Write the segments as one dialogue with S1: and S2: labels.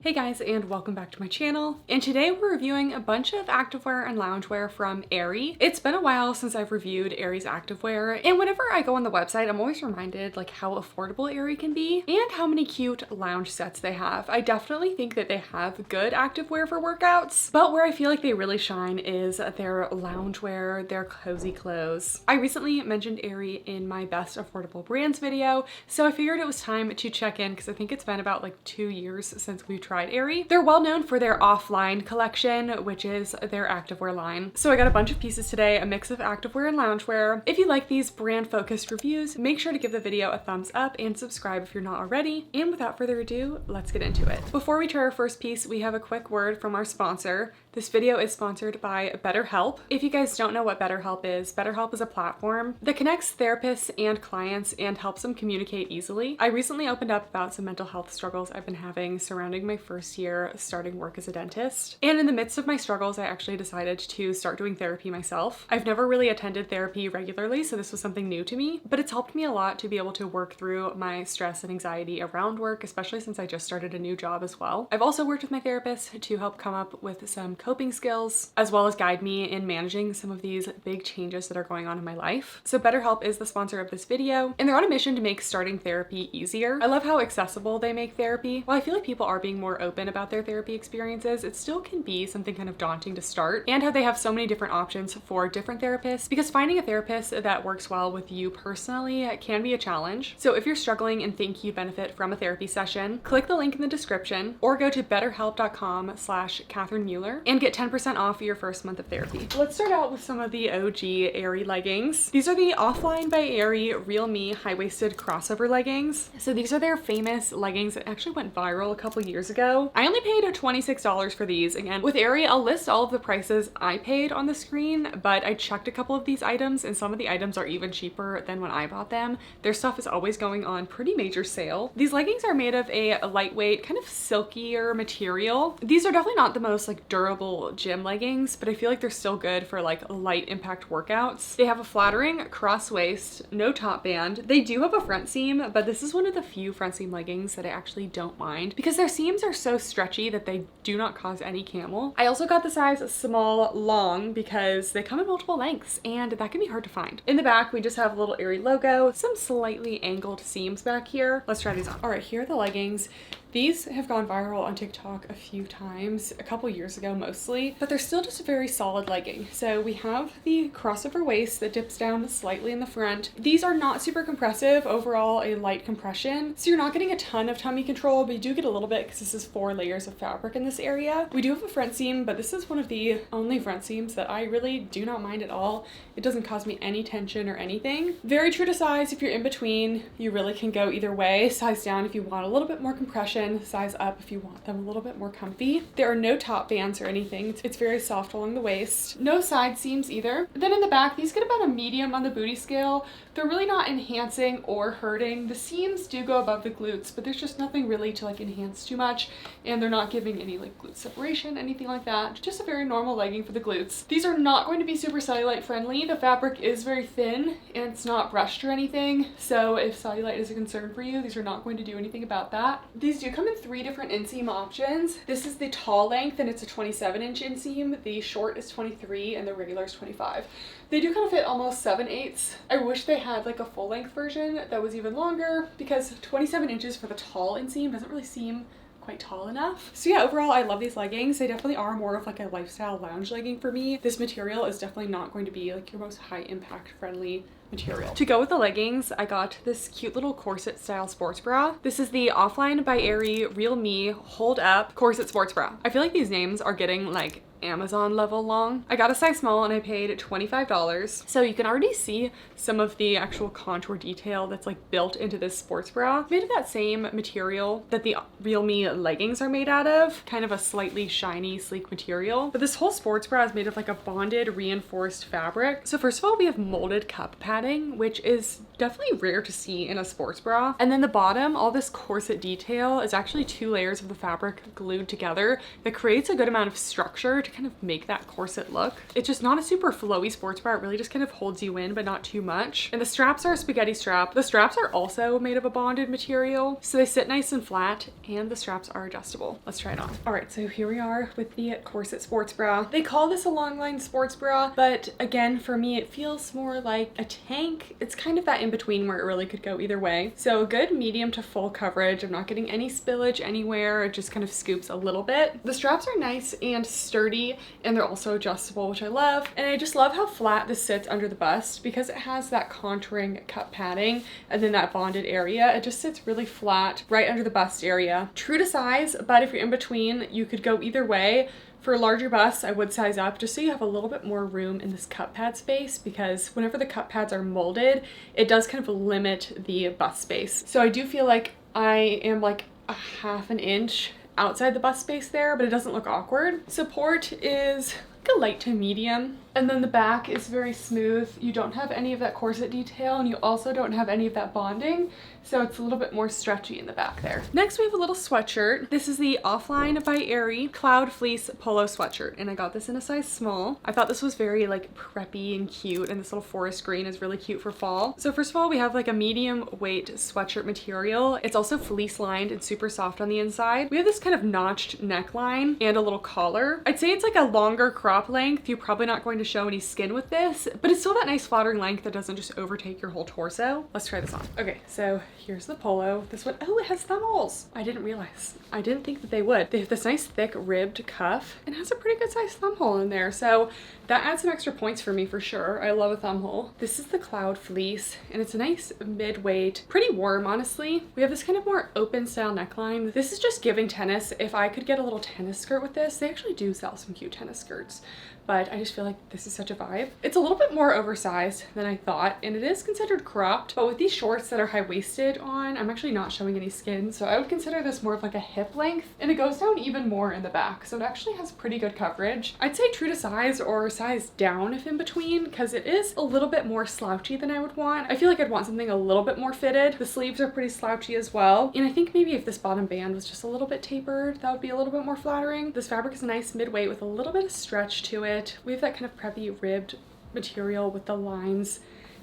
S1: Hey guys, and welcome back to my channel. And today we're reviewing a bunch of activewear and loungewear from Aerie. It's been a while since I've reviewed Aerie's activewear, and whenever I go on the website, I'm always reminded like how affordable Aerie can be and how many cute lounge sets they have. I definitely think that they have good activewear for workouts, but where I feel like they really shine is their loungewear, their cozy clothes. I recently mentioned Aerie in my best affordable brands video, so I figured it was time to check in because I think it's been about like 2 years since we've tried Aerie. They're well known for their OFFLINE collection, which is their activewear line. So I got a bunch of pieces today, a mix of activewear and loungewear. If you like these brand focused reviews, make sure to give the video a thumbs up and subscribe if you're not already. And without further ado, let's get into it. Before we try our first piece, we have a quick word from our sponsor. This video is sponsored by BetterHelp. If you guys don't know what BetterHelp is a platform that connects therapists and clients and helps them communicate easily. I recently opened up about some mental health struggles I've been having surrounding my first year starting work as a dentist. And in the midst of my struggles, I actually decided to start doing therapy myself. I've never really attended therapy regularly, so this was something new to me, but it's helped me a lot to be able to work through my stress and anxiety around work, especially since I just started a new job as well. I've also worked with my therapist to help come up with some coping skills, as well as guide me in managing some of these big changes that are going on in my life. So BetterHelp is the sponsor of this video, and they're on a mission to make starting therapy easier. I love how accessible they make therapy. While I feel like people are being more open about their therapy experiences, it still can be something kind of daunting to start, and how they have so many different options for different therapists, because finding a therapist that works well with you personally can be a challenge. So if you're struggling and think you benefit from a therapy session, click the link in the description or go to betterhelp.com/Catherine Mueller and get 10% off your first month of therapy. Let's start out with some of the OG Aerie leggings. These are the OFFLINE by Aerie Real Me high-waisted crossover leggings. So these are their famous leggings that actually went viral a couple years ago. I only paid $26 for these. Again, with Aerie, I'll list all of the prices I paid on the screen, but I checked a couple of these items and some of the items are even cheaper than when I bought them. Their stuff is always going on pretty major sale. These leggings are made of a lightweight, kind of silkier material. These are definitely not the most like durable gym leggings, but I feel like they're still good for like light impact workouts. They have a flattering cross waist, no top band. They do have a front seam, but this is one of the few front seam leggings that I actually don't mind because their seams are so stretchy that they do not cause any camel. I also got the size small long because they come in multiple lengths and that can be hard to find. In the back, we just have a little Aerie logo, some slightly angled seams back here. Let's try these on. All right, here are the leggings. These have gone viral on TikTok a few times, a couple years ago mostly, but they're still just a very solid legging. So we have the crossover waist that dips down slightly in the front. These are not super compressive, overall a light compression. So you're not getting a ton of tummy control, but you do get a little bit because this is 4 layers of fabric in this area. We do have a front seam, but this is one of the only front seams that I really do not mind at all. It doesn't cause me any tension or anything. Very true to size if you're in between. You really can go either way. Size down if you want a little bit more compression, size up if you want them a little bit more comfy. There are no top bands or anything. It's very soft along the waist. No side seams either. Then in the back, these get about a medium on the booty scale. They're really not enhancing or hurting. The seams do go above the glutes, but there's just nothing really to like enhance too much, and they're not giving any like glute separation, anything like that. Just a very normal legging for the glutes. These are not going to be super cellulite friendly. The fabric is very thin and it's not brushed or anything, so if cellulite is a concern for you, these are not going to do anything about that. These do come in 3 different inseam options. This is the tall length and it's a 27-inch inseam. The short is 23 and the regular is 25. They do kind of fit almost 7/8. I wish they had like a full length version that was even longer because 27 inches for the tall inseam doesn't really seem quite tall enough. So yeah, overall I love these leggings. They definitely are more of like a lifestyle lounge legging for me. This material is definitely not going to be like your most high impact friendly material. To go with the leggings, I got this cute little corset style sports bra. This is the OFFLINE by Aerie Real Me Hold Up Corset Sports Bra. I feel like these names are getting like Amazon level long. I got a size small and I paid $25. So you can already see some of the actual contour detail that's like built into this sports bra. Made of that same material that the Real Me leggings are made out of, kind of a slightly shiny, sleek material. But this whole sports bra is made of like a bonded, reinforced fabric. So first of all, we have molded cup padding, which is definitely rare to see in a sports bra. And then the bottom, all this corset detail is actually 2 layers of the fabric glued together that creates a good amount of structure to kind of make that corset look. It's just not a super flowy sports bra. It really just kind of holds you in, but not too much. And the straps are a spaghetti strap. The straps are also made of a bonded material, so they sit nice and flat, and the straps are adjustable. Let's try it on. All right, so here we are with the corset sports bra. They call this a Longline sports bra, but again, for me, it feels more like a tank. It's kind of that in between where it really could go either way. So a good medium to full coverage. I'm not getting any spillage anywhere. It just kind of scoops a little bit. The straps are nice and sturdy, and they're also adjustable, which I love. And I just love how flat this sits under the bust because it has that contouring cup padding and then that bonded area. It just sits really flat right under the bust area. True to size, but if you're in between, you could go either way. For larger busts, I would size up just so you have a little bit more room in this cup pad space, because whenever the cup pads are molded, it does kind of limit the bust space. So I do feel like I am like a half an inch outside the bust space there, but it doesn't look awkward. Support is like a light to medium. And then the back is very smooth. You don't have any of that corset detail, and you also don't have any of that bonding, so it's a little bit more stretchy in the back there. Next, we have a little sweatshirt. This is the Offline by Aerie Cloud Fleece Polo sweatshirt, and I got this in a size small. I thought this was very like preppy and cute, and this little forest green is really cute for fall. So first of all, we have like a medium weight sweatshirt material. It's also fleece lined and super soft on the inside. We have this kind of notched neckline and a little collar. I'd say it's like a longer crop length. You're probably not going to show any skin with this, but it's still that nice flattering length that doesn't just overtake your whole torso. Let's try this on. Okay, so here's the polo. This one, oh, it has thumb holes. I didn't realize. I didn't think that they would. They have this nice thick ribbed cuff and has a pretty good sized thumb hole in there, so that adds some extra points for me for sure. I love a thumb hole. This is the Cloud Fleece, and it's a nice mid-weight, pretty warm, honestly. We have this kind of more open style neckline. This is just giving tennis. If I could get a little tennis skirt with this, they actually do sell some cute tennis skirts, but I just feel like this is such a vibe. It's a little bit more oversized than I thought, and it is considered cropped, but with these shorts that are high-waisted on, I'm actually not showing any skin, so I would consider this more of like a hip length, and it goes down even more in the back, so it actually has pretty good coverage. I'd say true to size or size down if in between, because it is a little bit more slouchy than I would want. I feel like I'd want something a little bit more fitted. The sleeves are pretty slouchy as well, and I think maybe if this bottom band was just a little bit tapered, that would be a little bit more flattering. This fabric is nice mid-weight with a little bit of stretch to it. We have that kind of preppy ribbed material with the lines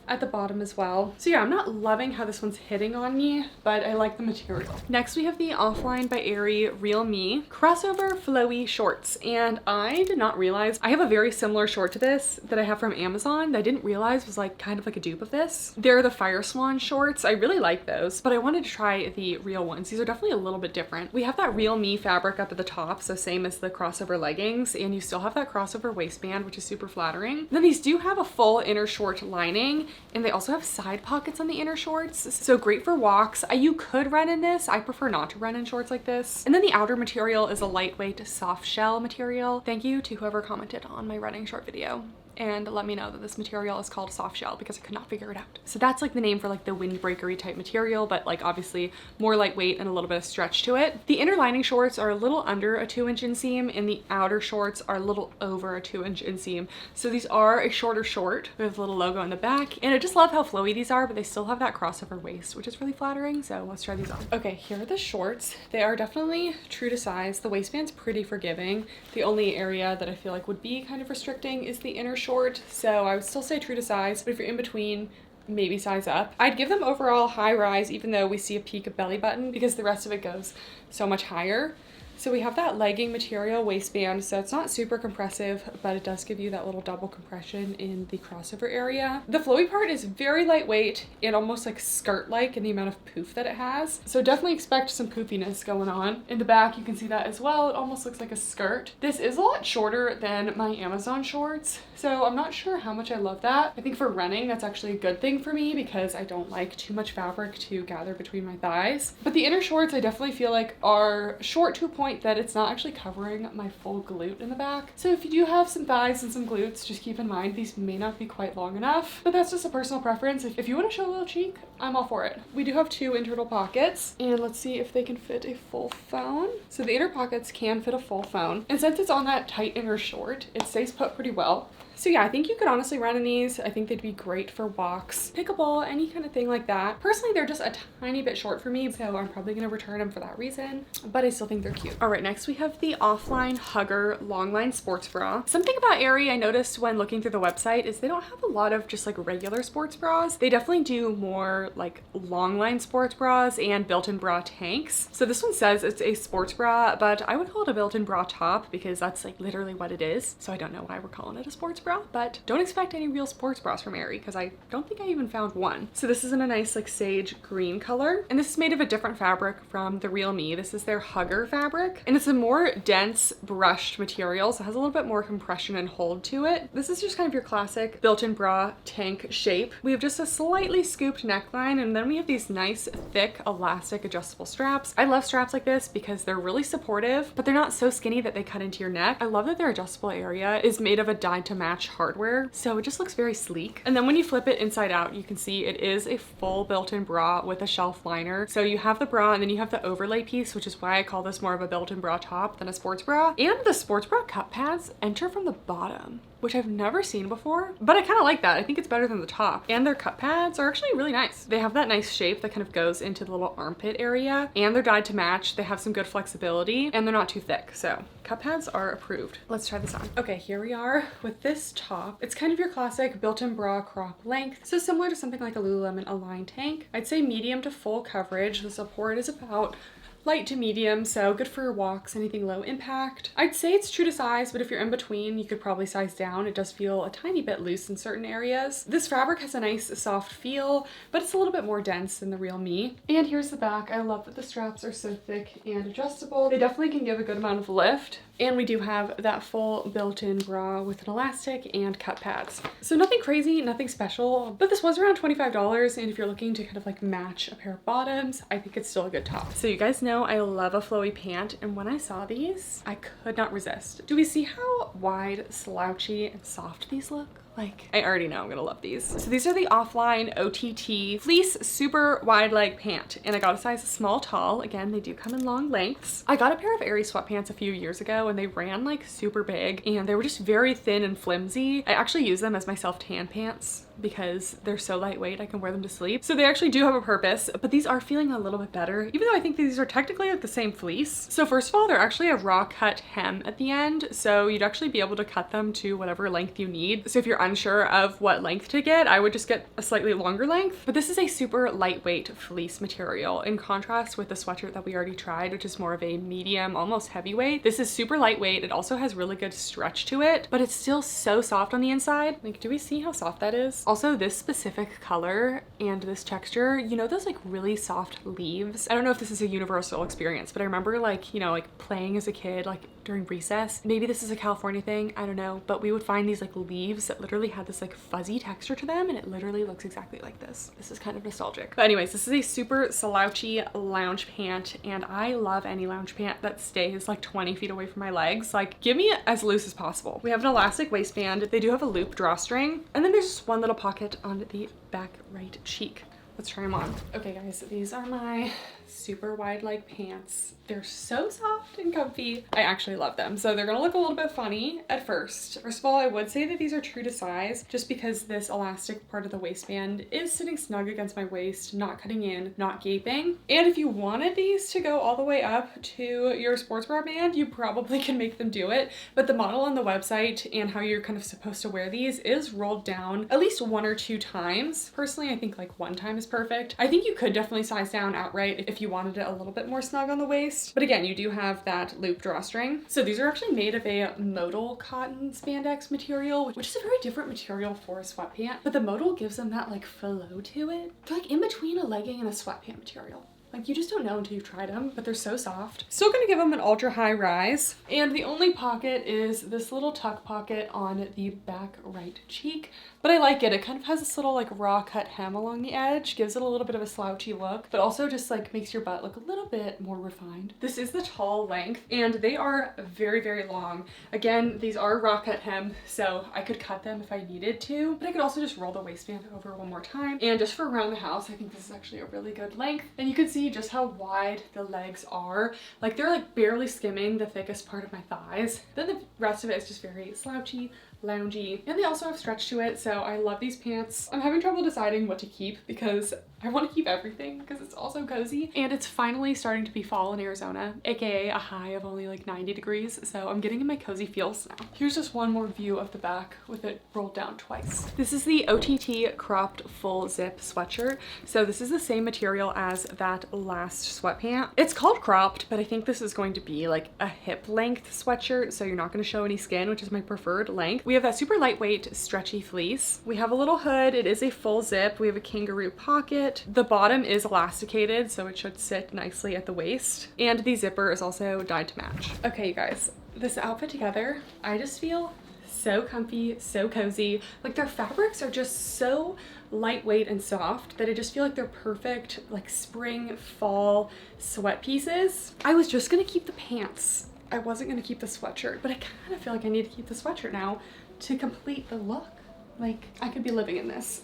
S1: at the bottom as well. So yeah, I'm not loving how this one's hitting on me, but I like the material. Next, we have the Offline by Aerie Real Me crossover flowy shorts, and I did not realize I have a very similar short to this that I have from Amazon that I didn't realize was like kind of like a dupe of this. They're the Fire Swan shorts. I really like those, but I wanted to try the real ones. These are definitely a little bit different. We have that Real Me fabric up at the top, so same as the crossover leggings, and you still have that crossover waistband, which is super flattering. Then these do have a full inner short lining, and they also have side pockets on the inner shorts, so great for walks. You could run in this. I prefer not to run in shorts like this. And then the outer material is a lightweight soft shell material. Thank you to whoever commented on my running short video and let me know that this material is called soft shell because I could not figure it out. So that's like the name for like the windbreakery type material, but like obviously more lightweight and a little bit of stretch to it. The inner lining shorts are a little under a 2-inch inseam, and the outer shorts are a little over a 2-inch inseam. So these are a shorter short with a little logo on the back, and I just love how flowy these are, but they still have that crossover waist, which is really flattering. So let's try these on. Okay, here are the shorts. They are definitely true to size. The waistband's pretty forgiving. The only area that I feel like would be kind of restricting is the inner short, so I would still say true to size, but if you're in between, maybe size up. I'd give them overall high rise, even though we see a peak of belly button, because the rest of it goes so much higher. So we have that legging material waistband, so it's not super compressive, but it does give you that little double compression in the crossover area. The flowy part is very lightweight and almost like skirt-like in the amount of poof that it has. So definitely expect some poofiness going on. In the back, you can see that as well. It almost looks like a skirt. This is a lot shorter than my Amazon shorts, so I'm not sure how much I love that. I think for running, that's actually a good thing for me because I don't like too much fabric to gather between my thighs. But the inner shorts, I definitely feel like are short to a point that it's not actually covering my full glute in the back. So if you do have some thighs and some glutes, just keep in mind these may not be quite long enough, but that's just a personal preference. If you want to show a little cheek, I'm all for it. We do have 2 internal pockets, and let's see if they can fit a full phone. So the inner pockets can fit a full phone, and since it's on that tight inner short, it stays put pretty well. So yeah, I think you could honestly run in these. I think they'd be great for walks, pickleball, any kind of thing like that. Personally, they're just a tiny bit short for me, so I'm probably gonna return them for that reason, but I still think they're cute. All right, next we have the Offline Hugger Longline Sports Bra. Something about Aerie I noticed when looking through the website is they don't have a lot of just like regular sports bras. They definitely do more like Longline sports bras and built-in bra tanks. So this one says it's a sports bra, but I would call it a built-in bra top because that's like literally what it is. So I don't know why we're calling it a sports bra, but don't expect any real sports bras from Aerie because I don't think I even found one. So this is in a nice like sage green color, and this is made of a different fabric from the Real Me. This is their Hugger fabric, and it's a more dense brushed material, so it has a little bit more compression and hold to it. This is just kind of your classic built-in bra tank shape. We have just a slightly scooped neckline, and then we have these nice thick elastic adjustable straps. I love straps like this because they're really supportive, but they're not so skinny that they cut into your neck. I love that their adjustable area is made of a dyed to match hardware, so it just looks very sleek. And then when you flip it inside out, you can see it is a full built-in bra with a shelf liner. So you have the bra and then you have the overlay piece, which is why I call this more of a built-in bra top than a sports bra. And the sports bra cup pads enter from the bottom, which I've never seen before, but I kind of like that. I think it's better than the top. And their cup pads are actually really nice. They have that nice shape that kind of goes into the little armpit area, and they're dyed to match. They have some good flexibility, and they're not too thick. So cup pads are approved. Let's try this on. Okay, here we are with this top. It's kind of your classic built-in bra crop length. So similar to something like a Lululemon Align tank. I'd say medium to full coverage. The support is about light to medium, so good for your walks, anything low impact. I'd say it's true to size, but if you're in between, you could probably size down. It does feel a tiny bit loose in certain areas. This fabric has a nice soft feel, but it's a little bit more dense than the Real Me. And here's the back. I love that the straps are so thick and adjustable. They definitely can give a good amount of lift. And we do have that full built-in bra with an elastic and cup pads. So nothing crazy, nothing special, but this was around $25. And if you're looking to kind of like match a pair of bottoms, I think it's still a good top. So you guys know I love a flowy pant. And when I saw these, I could not resist. Do we see how wide, slouchy, and soft these look? Like, I already know I'm gonna love these. So these are the Offline OTT Fleece super wide leg pant, and I got a size small tall. Again, they do come in long lengths. I got a pair of Aerie sweatpants a few years ago and they ran like super big and they were just very thin and flimsy. I actually use them as my self-tan pants because they're so lightweight, I can wear them to sleep. So they actually do have a purpose, but these are feeling a little bit better, even though I think these are technically like the same fleece. So first of all, they're actually a raw cut hem at the end, so you'd actually be able to cut them to whatever length you need. So if you're unsure of what length to get, I would just get a slightly longer length. But this is a super lightweight fleece material in contrast with the sweatshirt that we already tried, which is more of a medium, almost heavyweight. This is super lightweight. It also has really good stretch to it, but it's still so soft on the inside. Like, do we see how soft that is? Also, this specific color and this texture, you know, those like really soft leaves. I don't know if this is a universal experience, but I remember like, you know, like playing as a kid, like during recess. Maybe this is a California thing, I don't know, but we would find these like leaves that literally had this like fuzzy texture to them, and it literally looks exactly like this. This is kind of nostalgic. But anyways, this is a super slouchy lounge pant, and I love any lounge pant that stays like 20 feet away from my legs. Like, give me it as loose as possible. We have an elastic waistband. They do have a loop drawstring, and then there's just one little pocket on the back right cheek. Let's try them on. Okay guys, these are my super wide leg pants. They're so soft and comfy. I actually love them. So they're gonna look a little bit funny at first. First of all, I would say that these are true to size just because this elastic part of the waistband is sitting snug against my waist, not cutting in, not gaping. And if you wanted these to go all the way up to your sports bra band, you probably can make them do it. But the model on the website and how you're kind of supposed to wear these is rolled down at least 1 or 2 times. Personally, I think like 1 time is perfect. I think you could definitely size down outright if you wanted it a little bit more snug on the waist. But again, you do have that loop drawstring. So these are actually made of a modal cotton spandex material, which is a very different material for a sweatpant, but the modal gives them that like flow to it. They're like in between a legging and a sweatpant material. Like, you just don't know until you've tried them, but they're so soft. Still gonna give them an ultra high rise. And the only pocket is this little tuck pocket on the back right cheek. But I like it. It kind of has this little like raw cut hem along the edge, gives it a little bit of a slouchy look, but also just like makes your butt look a little bit more refined. This is the tall length, and they are very, very long. Again, these are raw cut hem, so I could cut them if I needed to, but I could also just roll the waistband over one more time. And just for around the house, I think this is actually a really good length. And you can see just how wide the legs are. Like, they're like barely skimming the thickest part of my thighs. Then the rest of it is just very slouchy, loungy, and they also have stretch to it, so I love these pants. I'm having trouble deciding what to keep because I want to keep everything because it's also cozy, and it's finally starting to be fall in Arizona, aka a high of only like 90 degrees, so I'm getting in my cozy feels now. Here's just one more view of the back with it rolled down twice. This is the OTT cropped full zip sweatshirt. So this is the same material as that last sweatpant. It's called cropped, but I think this is going to be like a hip length sweatshirt, so you're not going to show any skin, which is my preferred length. We have that super lightweight stretchy fleece. We have a little hood. It is a full zip. We have a kangaroo pocket. The bottom is elasticated, so it should sit nicely at the waist, and the zipper is also dyed to match. Okay, you guys, this outfit together, I just feel so comfy, so cozy. Like, their fabrics are just so lightweight and soft that I just feel like they're perfect like spring, fall sweat pieces. I was just gonna keep the pants. I wasn't gonna keep the sweatshirt, but I kind of feel like I need to keep the sweatshirt now to complete the look. Like, I could be living in this.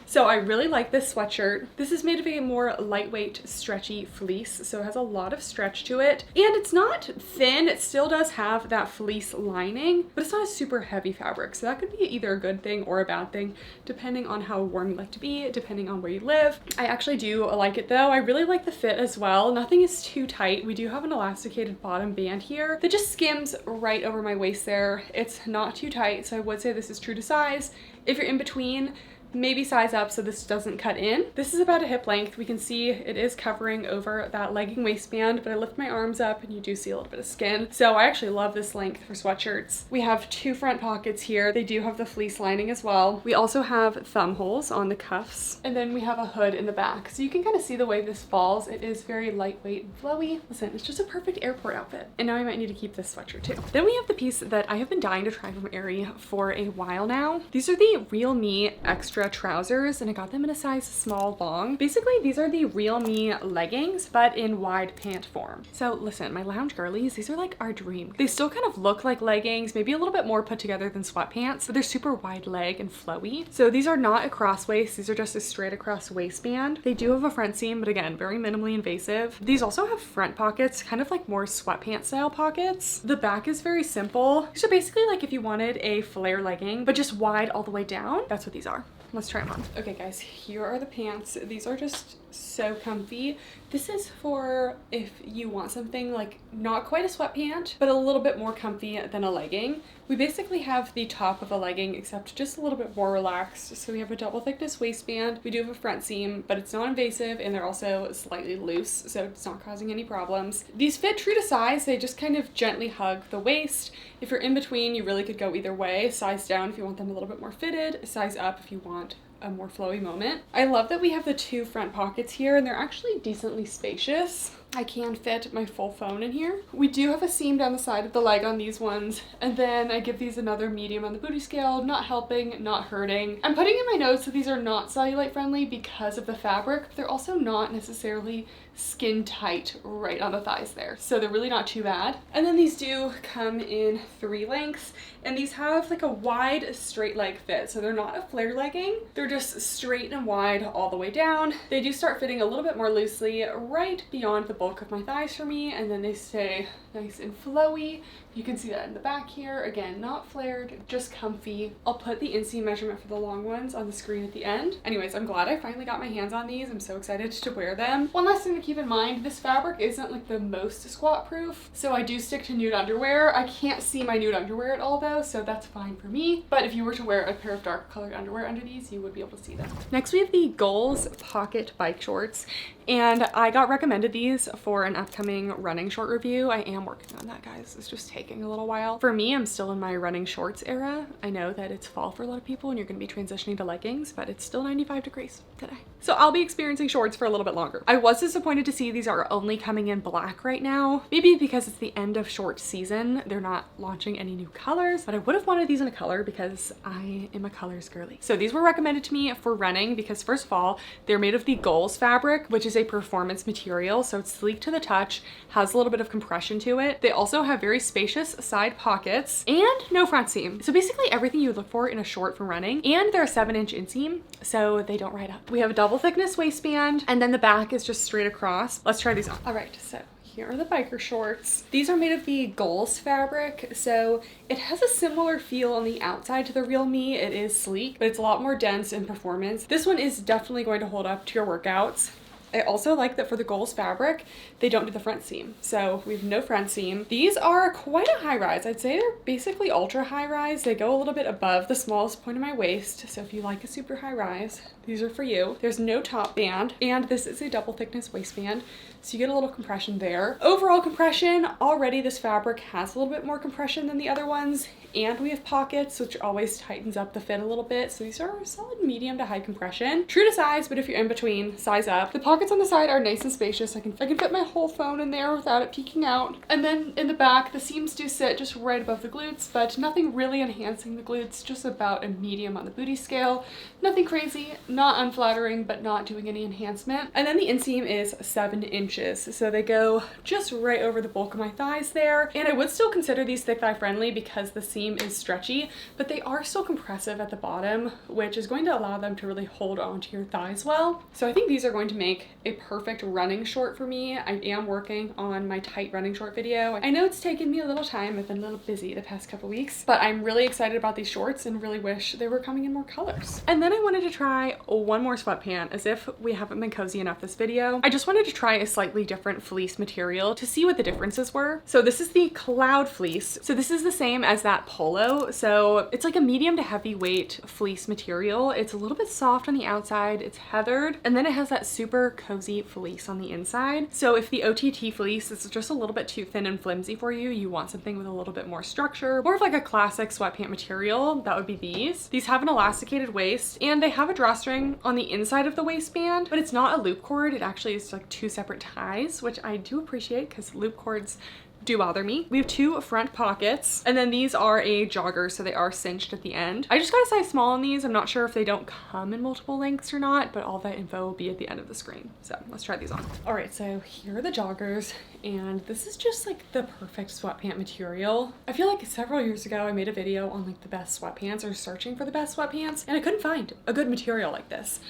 S1: So I really like this sweatshirt. This is made of a more lightweight, stretchy fleece, so it has a lot of stretch to it. And it's not thin, it still does have that fleece lining, but it's not a super heavy fabric. So that could be either a good thing or a bad thing, depending on how warm you like to be, depending on where you live. I actually do like it though. I really like the fit as well. Nothing is too tight. We do have an elasticated bottom band here that just skims right over my waist there. It's not too tight, so I would say this is true to size. If you're in between, maybe size up so this doesn't cut in. This is about a hip length. We can see it is covering over that legging waistband, but I lift my arms up and you do see a little bit of skin. So I actually love this length for sweatshirts. We have two front pockets here. They do have the fleece lining as well. We also have thumb holes on the cuffs, and then we have a hood in the back. So you can kind of see the way this falls. It is very lightweight and flowy. Listen, it's just a perfect airport outfit. And now I might need to keep this sweatshirt too. Then we have the piece that I have been dying to try from Aerie for a while now. These are the Real Me Xtra trousers, and I got them in a size small long. Basically, these are the Real Me leggings, but in wide pant form. So listen, my lounge girlies, these are like our dream. They still kind of look like leggings, maybe a little bit more put together than sweatpants, but they're super wide leg and flowy. So these are not a cross waist, these are just a straight across waistband. They do have a front seam, but again, very minimally invasive. These also have front pockets, kind of like more sweatpant style pockets. The back is very simple. So basically, like if you wanted a flare legging, but just wide all the way down, that's what these are. Let's try them on. Okay guys, here are the pants. These are just so comfy. This is for if you want something like not quite a sweatpant, but a little bit more comfy than a legging. We basically have the top of a legging, except just a little bit more relaxed. So we have a double thickness waistband. We do have a front seam, but it's not invasive, and they're also slightly loose, so it's not causing any problems. These fit true to size. They just kind of gently hug the waist. If you're in between, you really could go either way. Size down if you want them a little bit more fitted, size up if you want a more flowy moment. I love that we have the two front pockets here, and they're actually decently spacious. I can fit my full phone in here. We do have a seam down the side of the leg on these ones, and then I give these another medium on the booty scale, not helping, not hurting. I'm putting in my notes that these are not cellulite friendly because of the fabric, but they're also not necessarily skin tight right on the thighs there, so they're really not too bad. And then these do come in 3 lengths, and these have like a wide straight leg fit, so they're not a flare legging, they're just straight and wide all the way down. They do start fitting a little bit more loosely right beyond the bulk of my thighs for me, and then they stay nice and flowy. You can see that in the back here. Again, not flared, just comfy. I'll put the inseam measurement for the long ones on the screen at the end. Anyways, I'm glad I finally got my hands on these. I'm so excited to wear them. One last thing to keep in mind, this fabric isn't like the most squat proof, so I do stick to nude underwear. I can't see my nude underwear at all though, so that's fine for me. But if you were to wear a pair of dark colored underwear under these, you would be able to see them. Next, we have the Goals Pocket Bike Shorts, and I got recommended these for an upcoming running short review. I am working on that, guys. It's just taking a little while. For me, I'm still in my running shorts era. I know that it's fall for a lot of people and you're gonna be transitioning to leggings, but it's still 95 degrees today. So I'll be experiencing shorts for a little bit longer. I was disappointed to see these are only coming in black right now. Maybe because it's the end of short season, they're not launching any new colors, but I would have wanted these in a color because I am a colors girly. So these were recommended to me for running because, first of all, they're made of the Goals fabric, which is a performance material, so it's sleek to the touch, has a little bit of compression to it. They also have very spacious side pockets and no front seam. So basically everything you would look for in a short for running, and they're a 7-inch inseam, so they don't ride up. We have a double thickness waistband, and then the back is just straight across. Let's try these on. All right, so here are the biker shorts. These are made of the Gulls fabric, so it has a similar feel on the outside to the Real Me. It is sleek, but it's a lot more dense in performance. This one is definitely going to hold up to your workouts. I also like that for the Gulls fabric, they don't do the front seam. So we have no front seam. These are quite a high rise. I'd say they're basically ultra high rise. They go a little bit above the smallest point of my waist. So if you like a super high rise, these are for you. There's no top band, and this is a double thickness waistband, so you get a little compression there. Overall compression, already this fabric has a little bit more compression than the other ones, and we have pockets, which always tightens up the fit a little bit. So these are solid medium to high compression. True to size, but if you're in between, size up. The pockets on the side are nice and spacious. I can fit my whole phone in there without it peeking out. And then in the back, the seams do sit just right above the glutes, but nothing really enhancing the glutes, just about a medium on the booty scale. Nothing crazy, not unflattering, but not doing any enhancement. And then the inseam is 7 inches. So they go just right over the bulk of my thighs there. And I would still consider these thick thigh friendly because the seam is stretchy, but they are still compressive at the bottom, which is going to allow them to really hold onto your thighs well. So I think these are going to make a perfect running short for me. I am working on my tight running short video. I know it's taken me a little time. I've been a little busy the past couple weeks, but I'm really excited about these shorts and really wish they were coming in more colors. And then I wanted to try one more sweatpant, as if we haven't been cozy enough this video. I just wanted to try a slightly different fleece material to see what the differences were. So this is the Cloud Fleece. So this is the same as that Polo. So it's like a medium to heavyweight fleece material. It's a little bit soft on the outside, it's heathered, and then it has that super cozy fleece on the inside. So if the OTT fleece is just a little bit too thin and flimsy for you, you want something with a little bit more structure, more of like a classic sweatpant material, that would be these. These have an elasticated waist, and they have a drawstring on the inside of the waistband, but it's not a loop cord. It actually is like 2 separate ties, which I do appreciate because loop cords do bother me. We have 2 front pockets, and then these are a jogger, so they are cinched at the end. I just got a size small on these. I'm not sure if they don't come in multiple lengths or not, but all that info will be at the end of the screen. So let's try these on. All right, so here are the joggers, and this is just like the perfect sweatpant material. I feel like several years ago I made a video on like the best sweatpants, or searching for the best sweatpants, and I couldn't find a good material like this.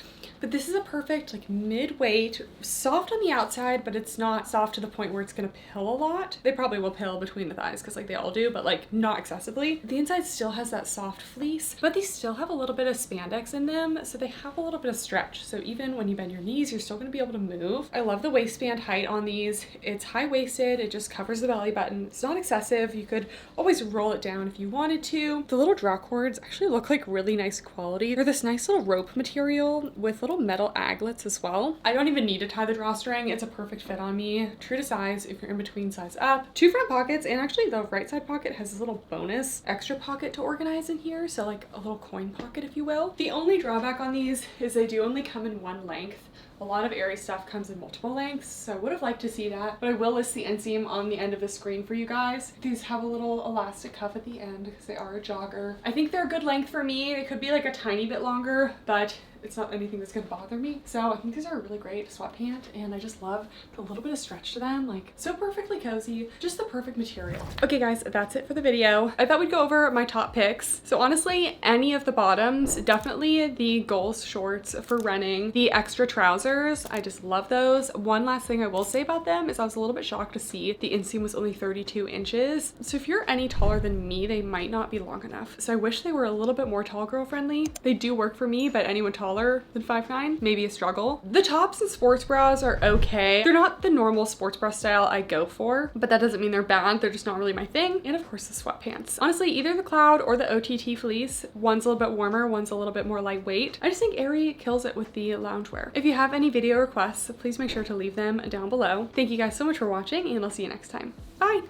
S1: But this is a perfect like mid-weight, soft on the outside, but it's not soft to the point where it's gonna pill a lot. They probably will pill between the thighs because like they all do, but like not excessively. The inside still has that soft fleece, but these still have a little bit of spandex in them, so they have a little bit of stretch. So even when you bend your knees, you're still gonna be able to move. I love the waistband height on these. It's high-waisted, it just covers the belly button. It's not excessive. You could always roll it down if you wanted to. The little draw cords actually look like really nice quality. They're this nice little rope material with little metal aglets as well. I don't even need to tie the drawstring. It's a perfect fit on me. True to size if you're in between, size up. 2 front pockets, and actually the right side pocket has this little bonus extra pocket to organize in here, so like a little coin pocket if you will. The only drawback on these is they do only come in 1 length. A lot of Aerie stuff comes in multiple lengths, so I would have liked to see that, but I will list the inseam on the end of the screen for you guys. These have a little elastic cuff at the end because they are a jogger. I think they're a good length for me. They could be like a tiny bit longer, but it's not anything that's gonna bother me. So I think these are a really great sweatpant, and I just love the little bit of stretch to them, like so perfectly cozy, just the perfect material. Okay guys, that's it for the video. I thought we'd go over my top picks. So honestly, any of the bottoms, definitely the Gulls shorts for running, the Xtra trousers, I just love those. One last thing I will say about them is I was a little bit shocked to see the inseam was only 32 inches. So if you're any taller than me, they might not be long enough. So I wish they were a little bit more tall girl friendly. They do work for me, but anyone taller than 5'9", maybe a struggle. The tops and sports bras are okay. They're not the normal sports bra style I go for, but that doesn't mean they're bad. They're just not really my thing. And of course the sweatpants. Honestly, either the Cloud or the OTT fleece. One's a little bit warmer, one's a little bit more lightweight. I just think Aerie kills it with the loungewear. If you have any video requests, please make sure to leave them down below. Thank you guys so much for watching, and I'll see you next time. Bye!